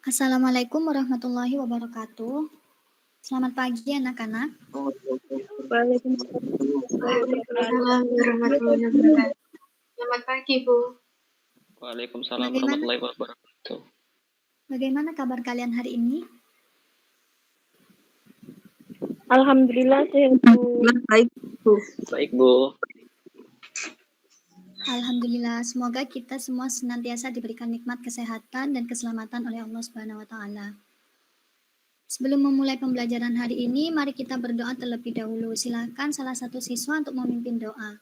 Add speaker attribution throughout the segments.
Speaker 1: Assalamualaikum warahmatullahi wabarakatuh. Selamat pagi anak-anak.
Speaker 2: Waalaikumsalam warahmatullahi wabarakatuh. Selamat pagi, Bu.
Speaker 3: Waalaikumsalam warahmatullahi wabarakatuh.
Speaker 1: Bagaimana kabar kalian hari ini?
Speaker 4: Alhamdulillah sehat, Bu.
Speaker 2: Baik, Bu.
Speaker 3: Baik, Bu.
Speaker 1: Alhamdulillah, semoga kita semua senantiasa diberikan nikmat kesehatan dan keselamatan oleh Allah Subhanahu wa taala. Sebelum memulai pembelajaran hari ini, mari kita berdoa terlebih dahulu. Silakan salah satu siswa untuk memimpin doa.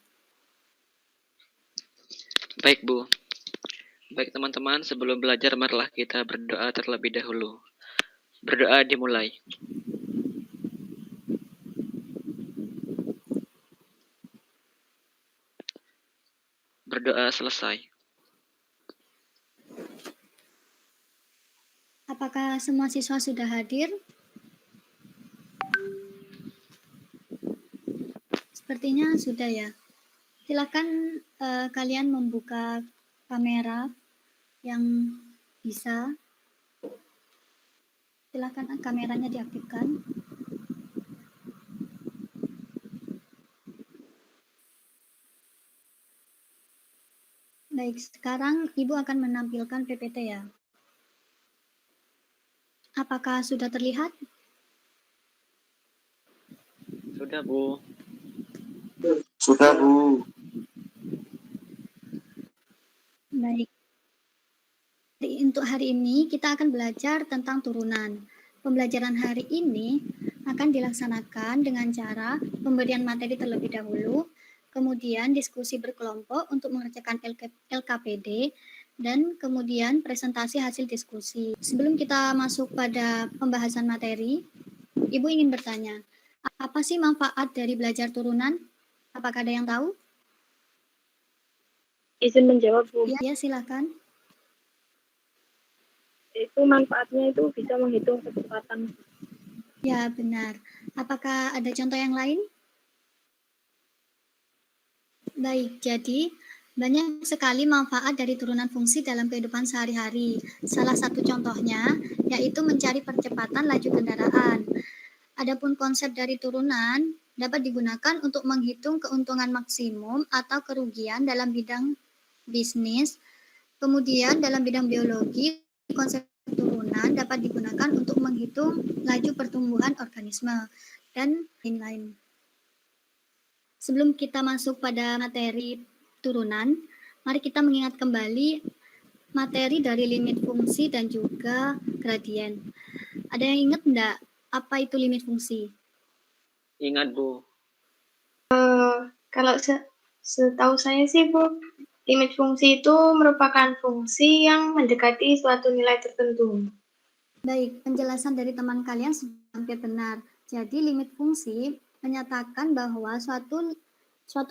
Speaker 3: Baik, Bu. Baik, teman-teman, sebelum belajar marilah kita berdoa terlebih dahulu. Berdoa dimulai. Berdoa selesai.
Speaker 1: Apakah semua siswa sudah hadir? Sepertinya sudah ya. Silakan kalian membuka kamera yang bisa. Silakan kameranya diaktifkan. Baik, sekarang Ibu akan menampilkan PPT ya. Apakah sudah terlihat?
Speaker 3: Sudah, Bu.
Speaker 2: Sudah, Bu.
Speaker 1: Baik. Untuk hari ini kita akan belajar tentang turunan. Pembelajaran hari ini akan dilaksanakan dengan cara pemberian materi terlebih dahulu, kemudian diskusi berkelompok untuk mengerjakan LKPD, dan kemudian presentasi hasil diskusi. Sebelum kita masuk pada pembahasan materi, Ibu ingin bertanya, apa sih manfaat dari belajar turunan? Apakah ada yang tahu?
Speaker 4: Izin menjawab, Bu.
Speaker 1: Ya, silakan.
Speaker 4: Itu manfaatnya itu bisa menghitung kecepatan.
Speaker 1: Ya, benar. Apakah ada contoh yang lain? Baik, jadi banyak sekali manfaat dari turunan fungsi dalam kehidupan sehari-hari. Salah satu contohnya yaitu mencari percepatan laju kendaraan. Adapun konsep dari turunan dapat digunakan untuk menghitung keuntungan maksimum atau kerugian dalam bidang bisnis. Kemudian dalam bidang biologi, konsep turunan dapat digunakan untuk menghitung laju pertumbuhan organisme dan lain-lain. Sebelum kita masuk pada materi turunan, mari kita mengingat kembali materi dari limit fungsi dan juga gradien. Ada yang ingat enggak apa itu limit fungsi?
Speaker 3: Ingat, Bu.
Speaker 2: Kalau setahu saya sih, Bu, limit fungsi itu merupakan fungsi yang mendekati suatu nilai tertentu.
Speaker 1: Baik, penjelasan dari teman kalian hampir benar. Jadi limit fungsi menyatakan bahwa suatu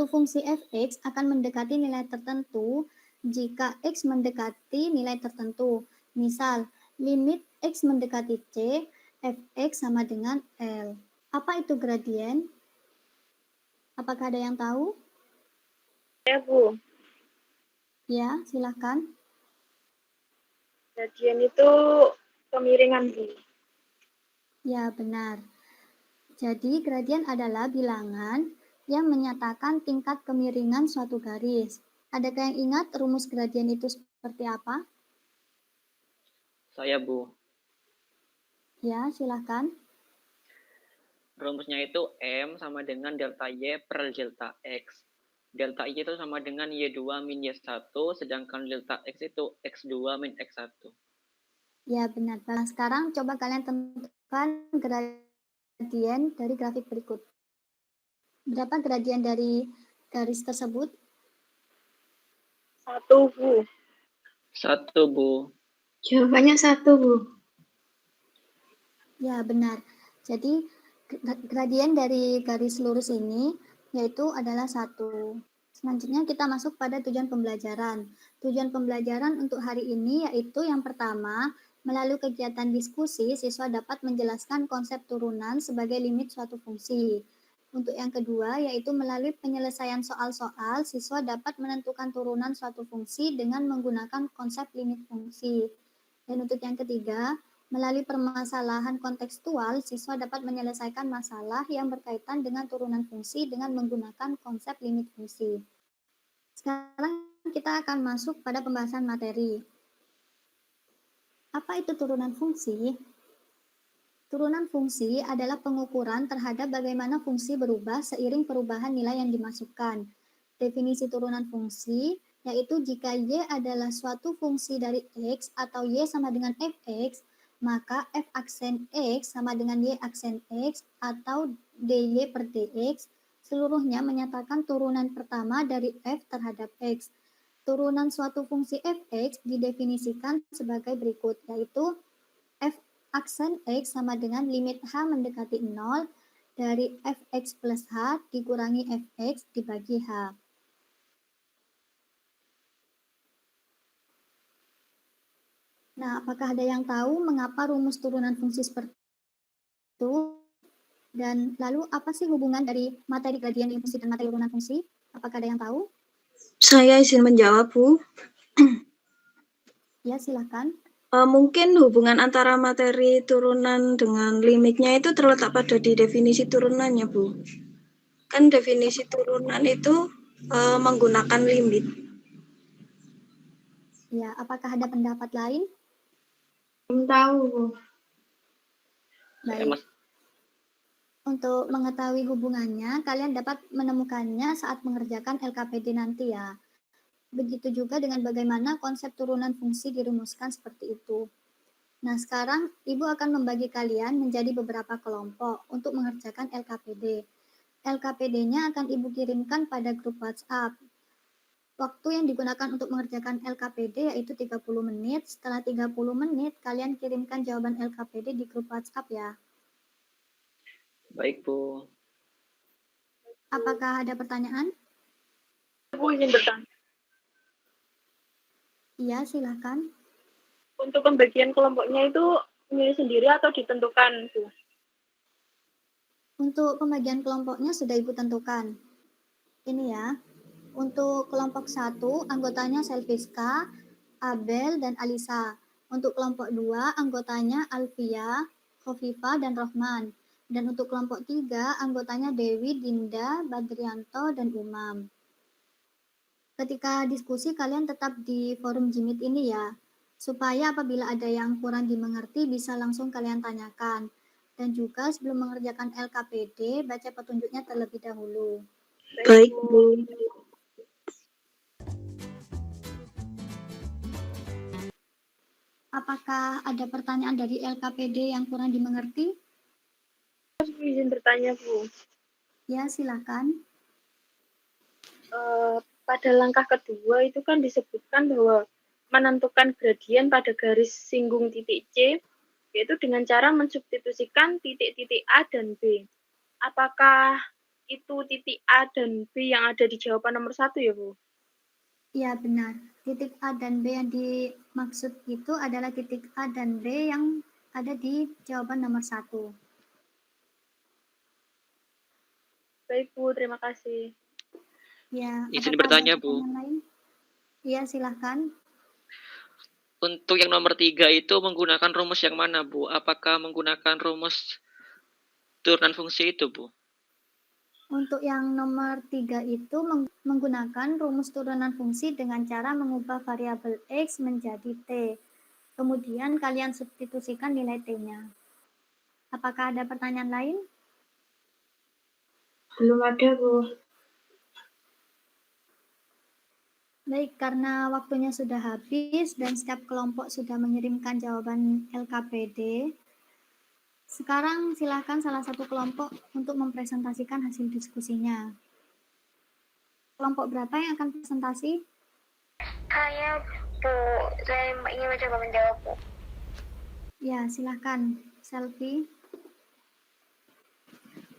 Speaker 1: fungsi fx akan mendekati nilai tertentu jika x mendekati nilai tertentu. Misal, limit x mendekati c, fx sama dengan L. Apa itu gradien? Apakah ada yang tahu?
Speaker 4: Ya, Bu.
Speaker 1: Ya, silakan.
Speaker 4: Gradien itu kemiringan, Bu.
Speaker 1: Ya, benar. Jadi, gradien adalah bilangan yang menyatakan tingkat kemiringan suatu garis. Adakah yang ingat rumus gradien itu seperti apa?
Speaker 3: Saya, Bu.
Speaker 1: Ya, silakan.
Speaker 3: Rumusnya itu M sama dengan delta Y per delta X. Delta Y itu sama dengan Y2 min Y1, sedangkan delta X itu X2 min X1.
Speaker 1: Ya, benar. Nah, sekarang coba kalian tentukan gradien dari grafik berikut. Berapa gradien dari garis tersebut?
Speaker 4: 1, Bu.
Speaker 3: 1, Bu.
Speaker 2: Jawabannya 1, Bu.
Speaker 1: Ya, benar. Jadi, gradien dari garis lurus ini yaitu adalah 1. Selanjutnya kita masuk pada tujuan pembelajaran. Tujuan pembelajaran untuk hari ini yaitu yang pertama, melalui kegiatan diskusi, siswa dapat menjelaskan konsep turunan sebagai limit suatu fungsi. Untuk yang kedua, yaitu melalui penyelesaian soal-soal, siswa dapat menentukan turunan suatu fungsi dengan menggunakan konsep limit fungsi. Dan untuk yang ketiga, melalui permasalahan kontekstual, siswa dapat menyelesaikan masalah yang berkaitan dengan turunan fungsi dengan menggunakan konsep limit fungsi. Sekarang kita akan masuk pada pembahasan materi. Apa itu turunan fungsi? Turunan fungsi adalah pengukuran terhadap bagaimana fungsi berubah seiring perubahan nilai yang dimasukkan. Definisi turunan fungsi yaitu jika Y adalah suatu fungsi dari X atau Y sama dengan fx, maka f aksen X sama dengan Y aksen X atau dy per dx seluruhnya menyatakan turunan pertama dari f terhadap X. Turunan suatu fungsi fx didefinisikan sebagai berikut, yaitu f aksen X sama dengan limit H mendekati 0 dari fx plus H dikurangi fx dibagi H. Nah, apakah ada yang tahu mengapa rumus turunan fungsi seperti itu? Dan lalu apa sih hubungan dari materi gradien fungsi dan materi turunan fungsi? Apakah ada yang tahu?
Speaker 5: Saya izin menjawab, Bu.
Speaker 1: Ya, silakan.
Speaker 5: Mungkin hubungan antara materi turunan dengan limitnya itu terletak pada di definisi turunannya, Bu. Kan definisi turunan itu menggunakan limit.
Speaker 1: Ya, apakah ada pendapat lain?
Speaker 2: Belum tahu, Bu.
Speaker 3: Saya
Speaker 1: Baik. Untuk mengetahui hubungannya, kalian dapat menemukannya saat mengerjakan LKPD nanti ya. Begitu juga dengan bagaimana konsep turunan fungsi dirumuskan seperti itu. Nah, sekarang Ibu akan membagi kalian menjadi beberapa kelompok untuk mengerjakan LKPD. LKPD-nya akan Ibu kirimkan pada grup WhatsApp. Waktu yang digunakan untuk mengerjakan LKPD yaitu 30 menit. Setelah 30 menit, kalian kirimkan jawaban LKPD di grup WhatsApp ya.
Speaker 3: Baik, Bu.
Speaker 1: Apakah ada pertanyaan?
Speaker 4: Bu izin bertanya.
Speaker 1: Iya, silakan.
Speaker 4: Untuk pembagian kelompoknya itu milih sendiri atau ditentukan, Bu?
Speaker 1: Untuk pembagian kelompoknya sudah Ibu tentukan. Ini ya. Untuk kelompok 1, anggotanya Selviska, Abel, dan Alisa. Untuk kelompok 2, anggotanya Alfia, Khofifa, dan Rohman. Dan untuk kelompok 3, anggotanya Dewi, Dinda, Badrianto, dan Umam. Ketika diskusi, kalian tetap di forum Jimit ini ya, supaya apabila ada yang kurang dimengerti bisa langsung kalian tanyakan. Dan juga sebelum mengerjakan LKPD, baca petunjuknya terlebih dahulu.
Speaker 5: Baik, Bu.
Speaker 1: Apakah ada pertanyaan dari LKPD yang kurang dimengerti?
Speaker 4: Bu izin bertanya, Bu.
Speaker 1: Ya, silakan.
Speaker 4: Pada langkah kedua itu kan disebutkan bahwa menentukan gradien pada garis singgung titik C, yaitu dengan cara mensubstitusikan titik-titik A dan B. Apakah itu titik A dan B yang ada di jawaban nomor 1 ya, Bu?
Speaker 1: Ya, benar. Titik A dan B yang dimaksud itu adalah titik A dan B yang ada di jawaban nomor 1.
Speaker 4: Baik, Bu. Terima kasih.
Speaker 1: Ya,
Speaker 3: Izin
Speaker 1: apakah
Speaker 3: bertanya,
Speaker 1: ada
Speaker 3: Bu.
Speaker 1: pertanyaan lain? Iya, silakan.
Speaker 3: Untuk yang nomor 3 itu menggunakan rumus yang mana, Bu? Apakah menggunakan rumus turunan fungsi itu, Bu?
Speaker 1: Untuk yang nomor 3 itu menggunakan rumus turunan fungsi dengan cara mengubah variabel X menjadi T. Kemudian kalian substitusikan nilai T-nya. Apakah ada pertanyaan lain?
Speaker 2: Belum ada, Bu.
Speaker 1: Baik, karena waktunya sudah habis dan setiap kelompok sudah mengirimkan jawaban LKPD, sekarang silakan salah satu kelompok untuk mempresentasikan hasil diskusinya. Kelompok berapa yang akan presentasi?
Speaker 6: Saya, Bu. Saya ingin mencoba menjawab, Bu.
Speaker 1: Ya, silakan. Selfie.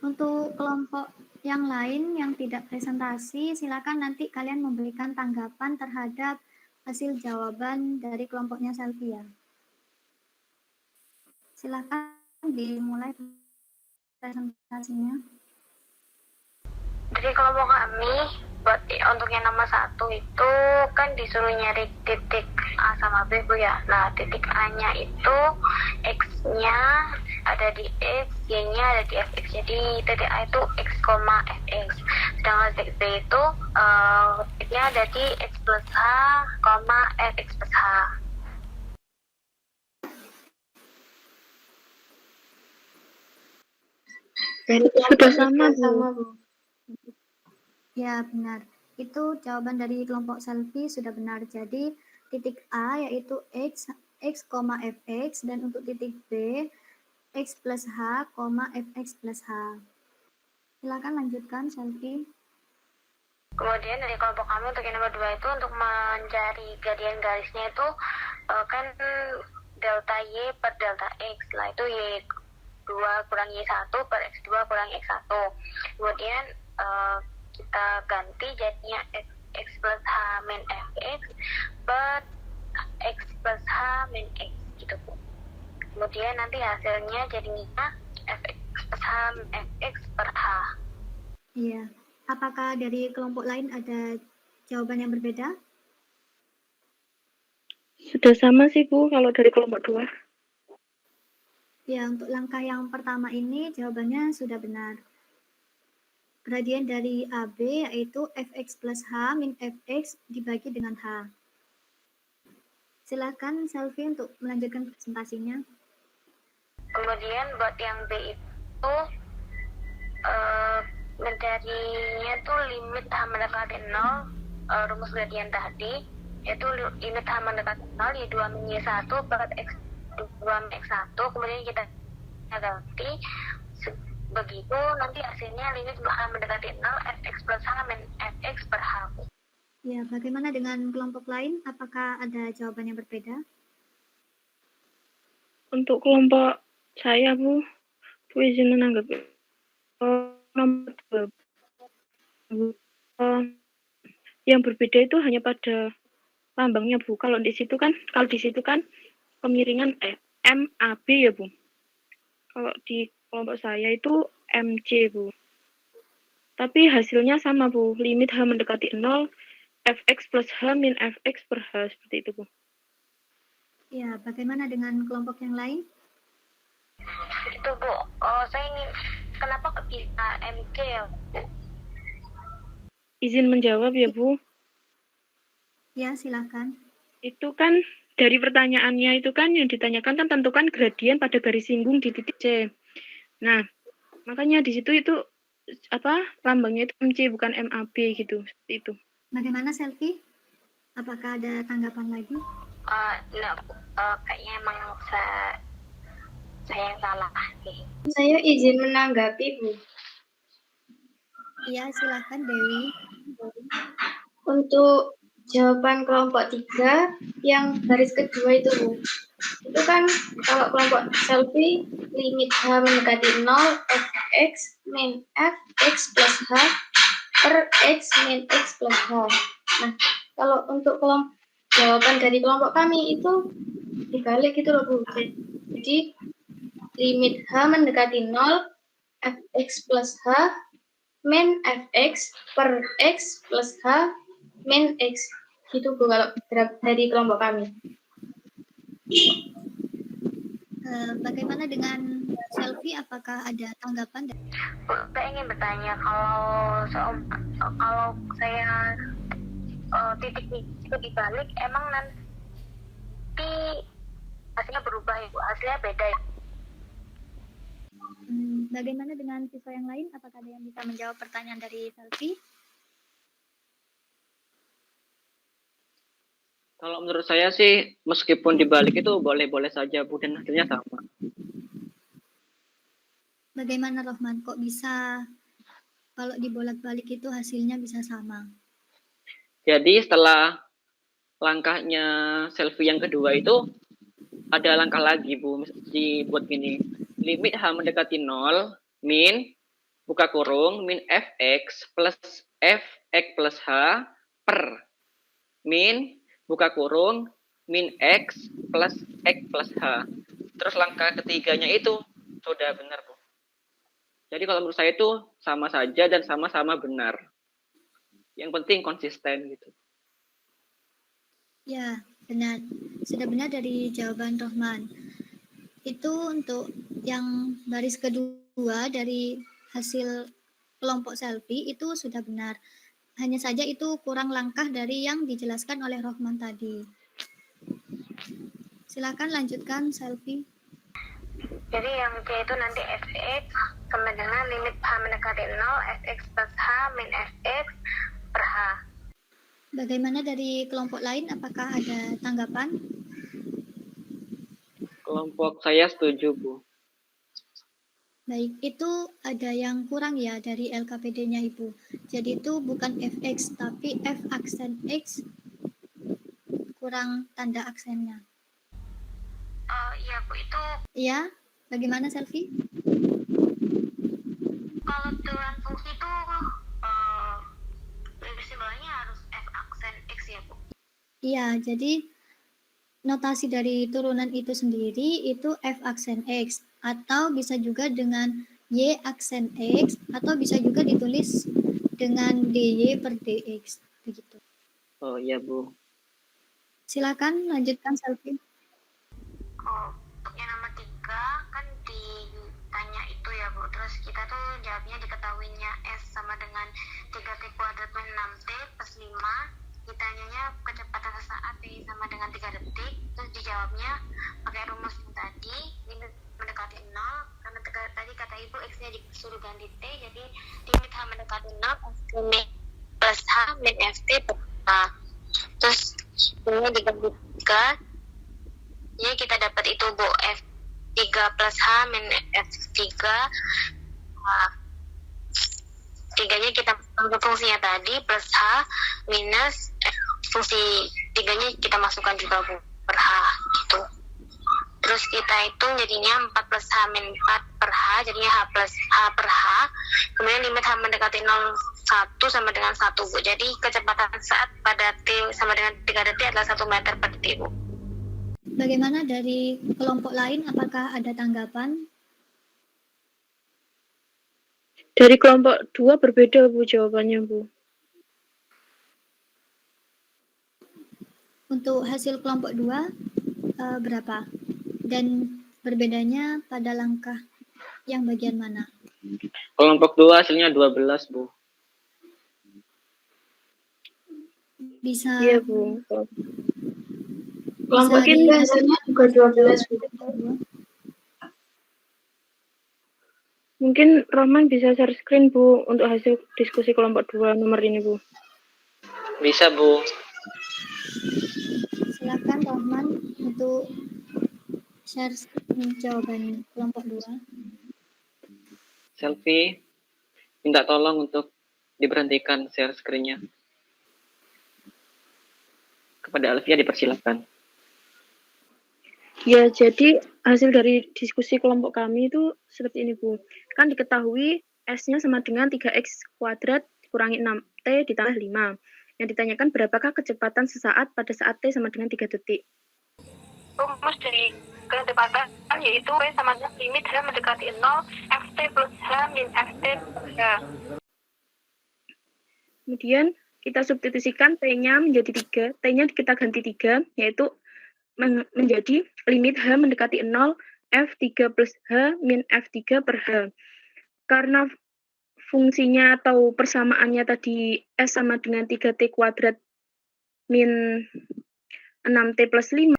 Speaker 1: Untuk kelompok yang lain yang tidak presentasi, silakan nanti kalian memberikan tanggapan terhadap hasil jawaban dari kelompoknya Selfie ya. Silakan dimulai presentasinya.
Speaker 6: Dari kelompok kami, buat untuk yang nomor 1 itu kan disuruh nyari titik A sama B Bu ya. Nah titik A-nya itu X-nya ada di X, Y-nya ada di Fx. Jadi titik A itu X, Fx. Sedangkan titik B itu titiknya ada di X plus H, Fx plus H.
Speaker 4: Sudah sama, Bu.
Speaker 2: Sama, Bu.
Speaker 1: Ya, benar. Itu jawaban dari kelompok Selfie sudah benar. Jadi, titik A yaitu X, Fx, dan untuk titik B, X plus H, Fx plus H. Silakan lanjutkan, Selfie.
Speaker 6: Kemudian dari kelompok kami untuk yang nomor 2 itu untuk mencari gradien garisnya itu kan delta Y per delta X. Lah itu Y2 kurang Y1 per X2 kurang X1. Kemudian kita ganti jadinya X plus H min Fx per X plus H min X gitu Bu. Kemudian nanti hasilnya jadinya Fx plus H min Fx per H.
Speaker 1: Iya. Apakah dari kelompok lain ada jawaban yang berbeda?
Speaker 4: Sudah sama sih, Bu, kalau dari kelompok 2.
Speaker 1: Ya, untuk langkah yang pertama ini jawabannya sudah benar. Gradien dari AB yaitu Fx plus H min Fx dibagi dengan H. Silakan Selfie untuk melanjutkan presentasinya.
Speaker 6: Kemudian buat yang B itu mencarinya tuh limit H mendekati 0, rumus gradien tadi yaitu limit H mendekati 0 Y2 min Y1 per X2 min X1. Kemudian kita ganti begitu nanti hasilnya limit H mendekati 0 Fx plus H min Fx per H.
Speaker 1: Ya, bagaimana dengan kelompok lain? Apakah ada jawaban yang berbeda?
Speaker 4: Untuk kelompok saya, Bu izin menanggapi nomor 2. Yang berbeda itu hanya pada lambangnya, Bu. Kalau di situ kan kemiringan MAB ya, Bu. Kalau di kelompok saya itu MC, Bu. Tapi hasilnya sama, Bu. Limit H mendekati 0, Fx plus H min Fx per H. Seperti itu, Bu.
Speaker 1: Ya, bagaimana dengan kelompok yang lain?
Speaker 6: Itu Bu, saya ingin kenapa bisa MC ya Bu?
Speaker 4: Izin menjawab ya, Bu.
Speaker 1: Ya, silakan.
Speaker 4: Itu kan dari pertanyaannya itu kan yang ditanyakan kan tentukan gradien pada garis singgung di titik C. Nah, makanya di situ itu lambangnya itu MC bukan MAB gitu, seperti itu.
Speaker 1: Bagaimana Selfie? Apakah ada tanggapan lagi?
Speaker 6: Kayaknya emang saya yang salah sih.
Speaker 2: Saya izin menanggapi, Bu.
Speaker 1: Iya, silakan Dewi.
Speaker 2: Untuk jawaban kelompok 3 yang garis kedua itu, Bu. Itu kan kalau kelompok Selfie limit H mendekati 0 Fx min Fx plus H per X min X plus H. Nah, kalau untuk jawaban dari kelompok kami itu dibalik gitu loh, Bu. Jadi limit H mendekati 0 Fx plus H min Fx per X plus H min X. Gitu, Bu, kalau dari kelompok kami.
Speaker 1: Bagaimana dengan Selfie? Apakah ada tanggapan?
Speaker 6: Saya ingin bertanya kalau saya titik itu dibalik, emang nanti hasilnya berubah ya Bu? Hasilnya beda ya?
Speaker 1: Bagaimana dengan siswa yang lain? Apakah ada yang bisa menjawab pertanyaan dari Selfie?
Speaker 3: Kalau menurut saya sih, meskipun dibalik itu boleh-boleh saja, Bu, dan hasilnya sama.
Speaker 1: Bagaimana Rohman? Kok bisa kalau dibolak-balik itu hasilnya bisa sama?
Speaker 3: Jadi setelah langkahnya Selfie yang kedua itu, ada langkah lagi, Bu. Dibuat gini, limit H mendekati 0, min, buka kurung, min Fx plus Fx plus H per, min, buka kurung, min X plus X plus H. Terus langkah ketiganya itu sudah benar, Bu. Jadi kalau menurut saya itu sama saja dan sama-sama benar. Yang penting konsisten gitu.
Speaker 1: Ya, benar. Sudah benar dari jawaban Rohman. Itu untuk yang baris kedua dari hasil kelompok selfie itu sudah benar. Hanya saja itu kurang langkah dari yang dijelaskan oleh Rohman tadi. Silakan lanjutkan selfie.
Speaker 6: Jadi yang C itu nanti fx sama dengan limit H mendekati 0, fx plus H min fx per H.
Speaker 1: Bagaimana dari kelompok lain? Apakah ada tanggapan?
Speaker 3: Kelompok saya setuju, Bu.
Speaker 1: Baik, itu ada yang kurang ya dari LKPD-nya Ibu. Jadi itu bukan fx, tapi f aksen x kurang tanda aksennya.
Speaker 6: Iya Bu, itu
Speaker 1: Iya, bagaimana Selfie?
Speaker 6: kalau turunan fungsi itu simbolnya harus f aksen x ya Bu.
Speaker 1: Iya, jadi notasi dari turunan itu sendiri itu f aksen x, atau bisa juga dengan y aksen x, atau bisa juga ditulis dengan dy per dx, begitu.
Speaker 3: Oh iya, Bu.
Speaker 1: Silakan lanjutkan Selfie.
Speaker 6: Untuk yang nomor 3 kan ditanya itu ya Bu, terus kita tuh jawabnya diketahuinya S sama dengan 3T kuadrat min 6T plus 5, ditanyanya kecepatan sesaat T sama dengan 3 detik, terus dijawabnya pakai rumus yang tadi, limit mendekati 0, karena tadi kata Ibu X-nya disuruh ganti T, jadi limit H mendekati 0, F plus H min FT per H. Terus ini diganti 3, ya kita dapat itu Bu, F3 plus H min F3. Nah, 3-nya kita masukkan fungsinya tadi plus H minus fungsi 3-nya kita masukkan juga Bu per H gitu. Terus kita hitung jadinya 4 plus H min 4 per H, jadinya H plus H per H. Kemudian limit H mendekati 0, 1 sama dengan 1 Bu. Jadi kecepatan saat pada T sama dengan 3 detik adalah 1 meter per detik Bu.
Speaker 1: Bagaimana dari kelompok lain? Apakah ada tanggapan?
Speaker 4: Dari kelompok 2 berbeda Bu jawabannya Bu.
Speaker 1: Untuk hasil kelompok 2 berapa? Dan berbedanya pada langkah yang bagian mana?
Speaker 3: Kelompok 2 hasilnya 12, Bu.
Speaker 1: Bisa
Speaker 4: Iya Bu.
Speaker 2: Kelompok
Speaker 1: di-
Speaker 2: kita hasilnya juga 12 Bu.
Speaker 4: Mungkin Rohman bisa share screen Bu untuk hasil diskusi kelompok 2 nomor ini Bu.
Speaker 3: Bisa, Bu.
Speaker 1: Silakan Rohman untuk share screen jawaban kelompok 2.
Speaker 3: Selfie, minta tolong untuk diberhentikan share screen-nya. Kepada Alfia dipersilakan.
Speaker 4: Ya, jadi hasil dari diskusi kelompok kami itu seperti ini, Bu. Kan diketahui S-nya sama dengan 3X kuadrat dikurangi 6T ditambah 5. Yang ditanyakan berapakah kecepatan sesaat pada saat T sama dengan 3 detik.
Speaker 6: Rumus dari kecepatan yaitu V sama dengan limit H mendekati 0, Ft plus H min Ft per H.
Speaker 4: Kemudian kita substitusikan T-nya menjadi 3, T-nya kita ganti 3, yaitu menjadi limit H mendekati 0, F3 plus H min F3 per H. Karena fungsinya atau persamaannya tadi S sama dengan 3T kuadrat min 6T plus 5.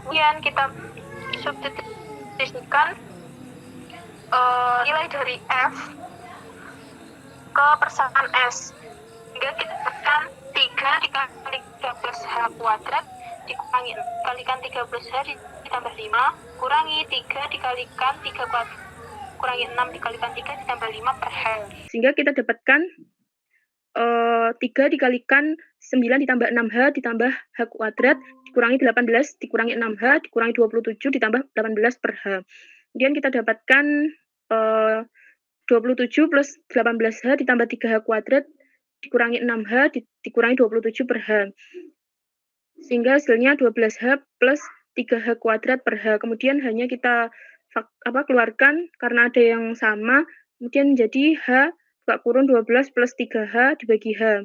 Speaker 6: Kemudian kita substitusikan nilai dari F ke persamaan S. Sehingga kita dapatkan 3 dikali 3 plus H kuadrat dikalikan 3 plus H ditambah 5 kurangi 3 dikalikan 3 kuadrat kurangi 6 dikalikan 3 ditambah 5 per H.
Speaker 4: Sehingga kita dapatkan 3 dikalikan 9 ditambah 6H ditambah H kuadrat dikurangi 18 dikurangi 6H dikurangi 27 ditambah 18 per H. Kemudian kita dapatkan 27 plus 18H ditambah 3H kuadrat dikurangi 6H dikurangi 27 per H. Sehingga hasilnya 12H plus 3H kuadrat per H. Kemudian hanya kita keluarkan karena ada yang sama, kemudian menjadi H buka kurung 12 plus 3H dibagi H.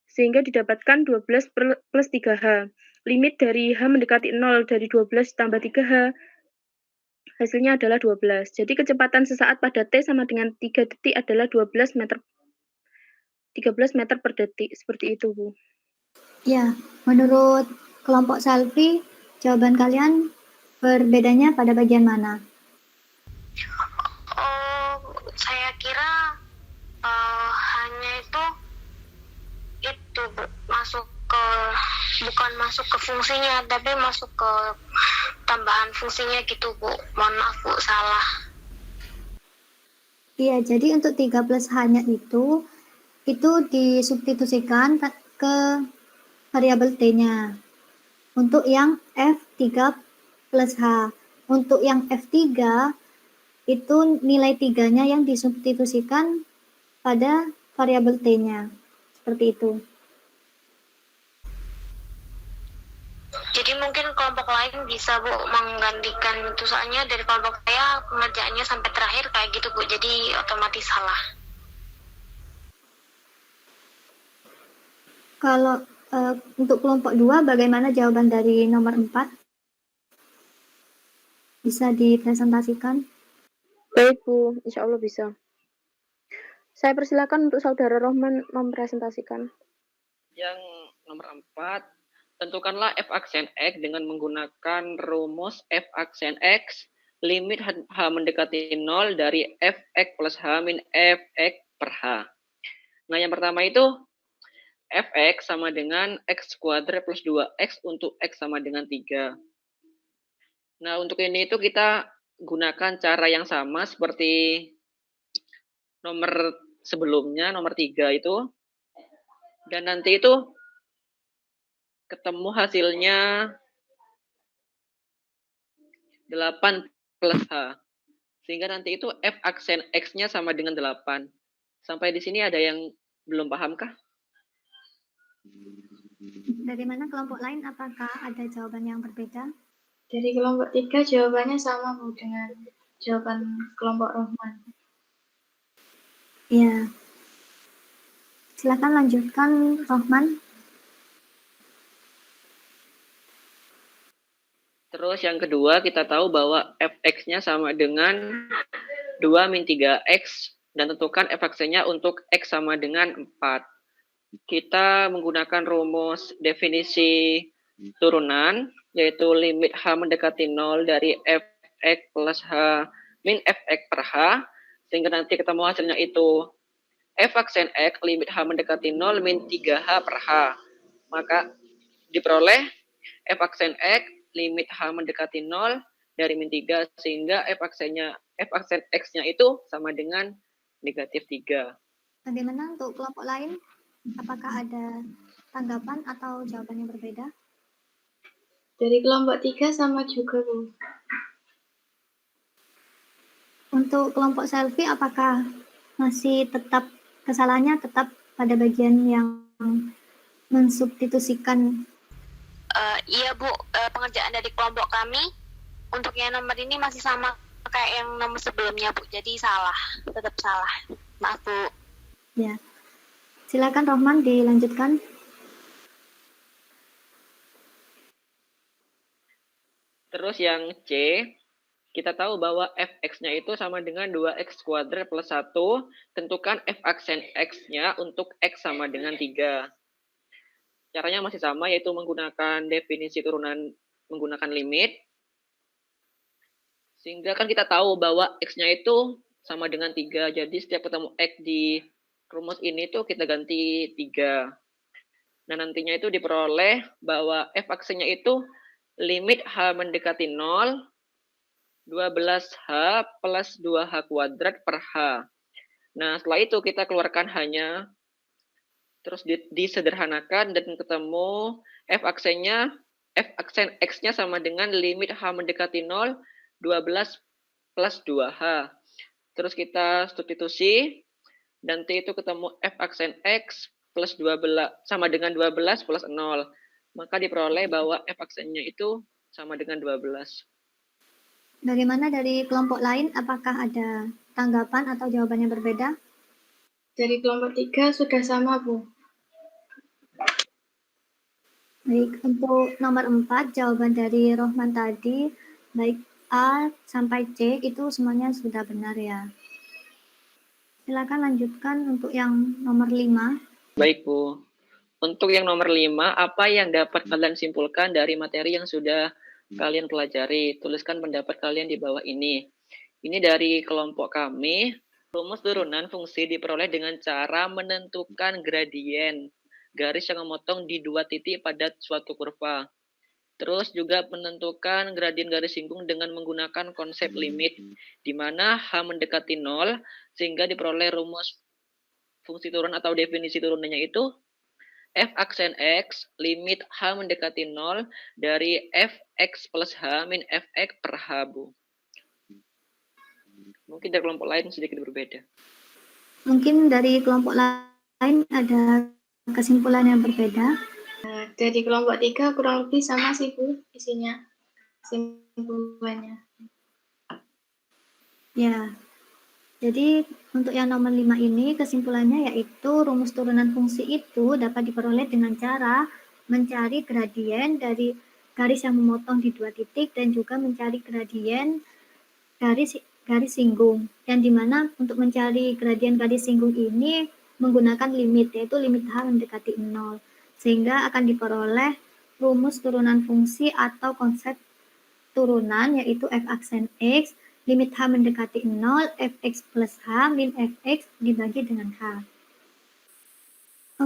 Speaker 4: Sehingga didapatkan 12 plus 3H. Limit dari H mendekati 0 dari 12 tambah 3H. Hasilnya adalah 12. Jadi kecepatan sesaat pada T sama dengan 3 detik adalah 13 meter per detik. Seperti itu, Bu.
Speaker 1: Ya, menurut kelompok selfie, jawaban kalian berbedanya pada bagian mana?
Speaker 6: Oh, saya kira hanya itu Bu, bukan masuk ke fungsinya, tapi masuk ke tambahan fungsinya gitu, Bu. Mohon maaf, Bu, salah.
Speaker 1: Iya, jadi untuk 3 plus H-nya itu disubstitusikan ke variabel T-nya. Untuk yang F3 plus H. Untuk yang F3, itu nilai 3-nya yang disubstitusikan pada variabel T-nya. Seperti itu.
Speaker 6: Jadi mungkin kelompok lain bisa, Bu, menggantikan itu. Soalnya dari kelompok saya pengerjaannya sampai terakhir kayak gitu, Bu. Jadi otomatis salah.
Speaker 1: Kalau untuk kelompok 2, bagaimana jawaban dari nomor 4? Bisa dipresentasikan?
Speaker 4: Baik, Bu. Insya Allah bisa. Saya persilakan untuk Saudara Rohman mempresentasikan.
Speaker 3: Yang nomor 4, tentukanlah f aksen X dengan menggunakan rumus f aksen X limit H mendekati 0 dari fx plus H min fx per H. Nah, yang pertama itu fx sama dengan x kuadrat plus 2x untuk x sama dengan 3. Nah, untuk ini itu kita gunakan cara yang sama seperti nomor sebelumnya, nomor 3 itu. Dan nanti itu ketemu hasilnya 8 plus H. Sehingga nanti itu f aksen X-nya sama dengan 8. Sampai di sini ada yang belum paham kah?
Speaker 1: Bagaimana kelompok lain? Apakah ada jawaban yang berbeda?
Speaker 2: Dari kelompok 3 jawabannya sama, Bu, dengan jawaban kelompok Rohman.
Speaker 1: Ya. Silakan lanjutkan, Rohman.
Speaker 3: Terus yang kedua, kita tahu bahwa fx-nya sama dengan 2 min 3x dan tentukan f aksennya untuk x sama dengan 4. Kita menggunakan rumus definisi turunan, yaitu limit H mendekati 0 dari fx plus H min fx per H, sehingga nanti ketemu hasilnya itu f aksen X limit H mendekati 0 min 3H per H. Maka diperoleh f aksen X limit H mendekati 0 dari min 3, sehingga f aksen X-nya itu sama dengan negatif 3.
Speaker 1: Bagaimana untuk kelompok lain? Apakah ada tanggapan atau jawaban yang berbeda?
Speaker 2: Dari kelompok 3 sama juga, Bu.
Speaker 1: Untuk kelompok selfie, apakah masih tetap kesalahannya tetap pada bagian yang mensubstitusikan?
Speaker 6: Iya, Bu, pengerjaan dari kelompok kami untuk yang nomor ini masih sama kayak yang nomor sebelumnya, Bu. Jadi salah, tetap salah. Maaf, Bu.
Speaker 1: Ya. Silakan Rohman dilanjutkan.
Speaker 3: Terus yang C, kita tahu bahwa fx-nya itu sama dengan 2x kuadrat plus 1. Tentukan f aksen x-nya untuk x sama dengan 3. Caranya masih sama, yaitu menggunakan definisi turunan menggunakan limit. Sehingga kan kita tahu bahwa x-nya itu sama dengan 3. Jadi setiap ketemu x di rumus ini tuh kita ganti 3. Nah, nantinya itu diperoleh bahwa f aksennya itu limit H mendekati 0, 12H plus 2H kuadrat per H. Nah, setelah itu kita keluarkan H-nya, terus disederhanakan dan ketemu f aksen X-nya sama dengan limit H mendekati 0, 12 plus 2H. Terus kita substitusi, nanti itu ketemu f aksen X plus 12 sama dengan 12 plus 0. Maka diperoleh bahwa f aksennya itu sama dengan 12.
Speaker 1: Bagaimana dari kelompok lain? Apakah ada tanggapan atau jawaban yang berbeda?
Speaker 2: Dari kelompok 3 sudah sama, Bu.
Speaker 1: Baik, untuk nomor 4, jawaban dari Rohman tadi, baik A sampai C itu semuanya sudah benar ya. Silakan lanjutkan untuk yang nomor 5.
Speaker 3: Baik, Bu. Untuk yang nomor 5, apa yang dapat kalian simpulkan dari materi yang sudah kalian pelajari? Tuliskan pendapat kalian di bawah ini. Ini dari kelompok kami. Rumus turunan fungsi diperoleh dengan cara menentukan gradien garis yang memotong di 2 titik pada suatu kurva. Terus juga menentukan gradien garis singgung dengan menggunakan konsep limit, di mana H mendekati 0, sehingga diperoleh rumus fungsi turun atau definisi turunannya itu f aksen x limit H mendekati 0 dari fx plus H min fx per H, Bu. Mungkin dari kelompok lain sedikit berbeda.
Speaker 1: Mungkin dari kelompok lain ada kesimpulan yang berbeda.
Speaker 2: Dari kelompok 3 kurang lebih sama sih, Bu, isinya. Kesimpulannya.
Speaker 1: Ya, jadi untuk yang nomor 5 ini kesimpulannya yaitu rumus turunan fungsi itu dapat diperoleh dengan cara mencari gradien dari garis yang memotong di 2 titik dan juga mencari gradien garis singgung, yang dimana untuk mencari gradien garis singgung ini menggunakan limit, yaitu limit H mendekati 0, sehingga akan diperoleh rumus turunan fungsi atau konsep turunan yaitu f aksen x limit H mendekati 0 fx plus H min fx dibagi dengan H.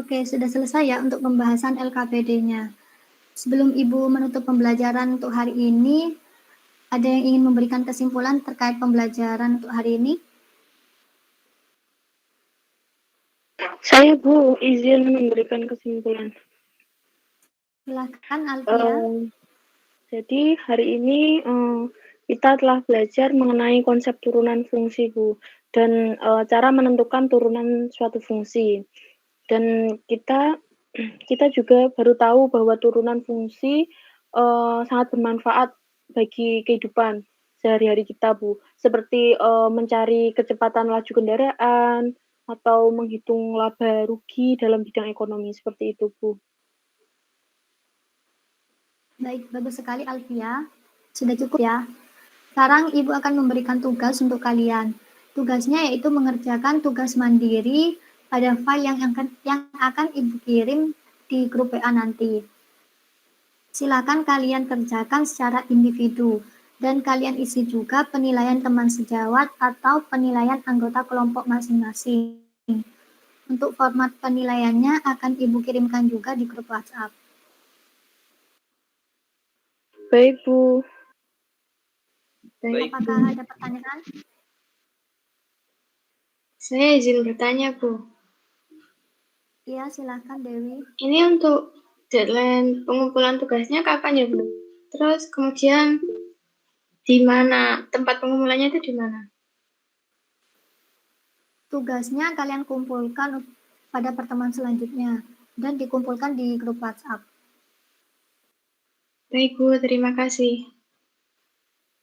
Speaker 1: Oke, sudah selesai ya untuk pembahasan LKPD-nya. Sebelum Ibu menutup pembelajaran untuk hari ini, ada yang ingin memberikan kesimpulan terkait pembelajaran untuk hari ini?
Speaker 4: Saya, Bu, izin memberikan kesimpulan.
Speaker 1: Silakan Alfia.
Speaker 4: Jadi hari ini kita telah belajar mengenai konsep turunan fungsi, Bu, dan cara menentukan turunan suatu fungsi. Dan kita juga baru tahu bahwa turunan fungsi sangat bermanfaat bagi kehidupan sehari-hari kita, Bu. Seperti mencari kecepatan laju kendaraan atau menghitung laba rugi dalam bidang ekonomi, seperti itu, Bu.
Speaker 1: Baik, bagus sekali Alfia. Sudah cukup ya. Sekarang Ibu akan memberikan tugas untuk kalian. Tugasnya yaitu mengerjakan tugas mandiri pada file yang akan Ibu kirim di grup WA nanti. Silakan kalian kerjakan secara individu dan kalian isi juga penilaian teman sejawat atau penilaian anggota kelompok masing-masing. Untuk format penilaiannya akan Ibu kirimkan juga di grup WhatsApp.
Speaker 4: Baik, Bu.
Speaker 3: Baik,
Speaker 1: Apakah ada pertanyaan?
Speaker 2: Saya izin bertanya, Bu.
Speaker 1: Iya, silakan Dewi.
Speaker 2: Ini untuk deadline pengumpulan tugasnya kapan ya, Bu? Terus kemudian di mana? Tempat pengumpulannya itu di mana?
Speaker 1: Tugasnya kalian kumpulkan pada pertemuan selanjutnya dan dikumpulkan di grup WhatsApp.
Speaker 2: Baik, Bu, terima kasih.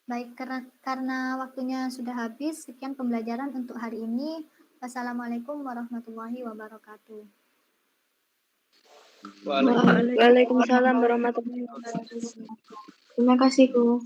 Speaker 1: Baik, karena waktunya sudah habis, sekian pembelajaran untuk hari ini. Wassalamualaikum warahmatullahi wabarakatuh.
Speaker 3: Waalaikumsalam.
Speaker 4: Waalaikumsalam warahmatullahi wabarakatuh.
Speaker 2: Terima kasih, Bu.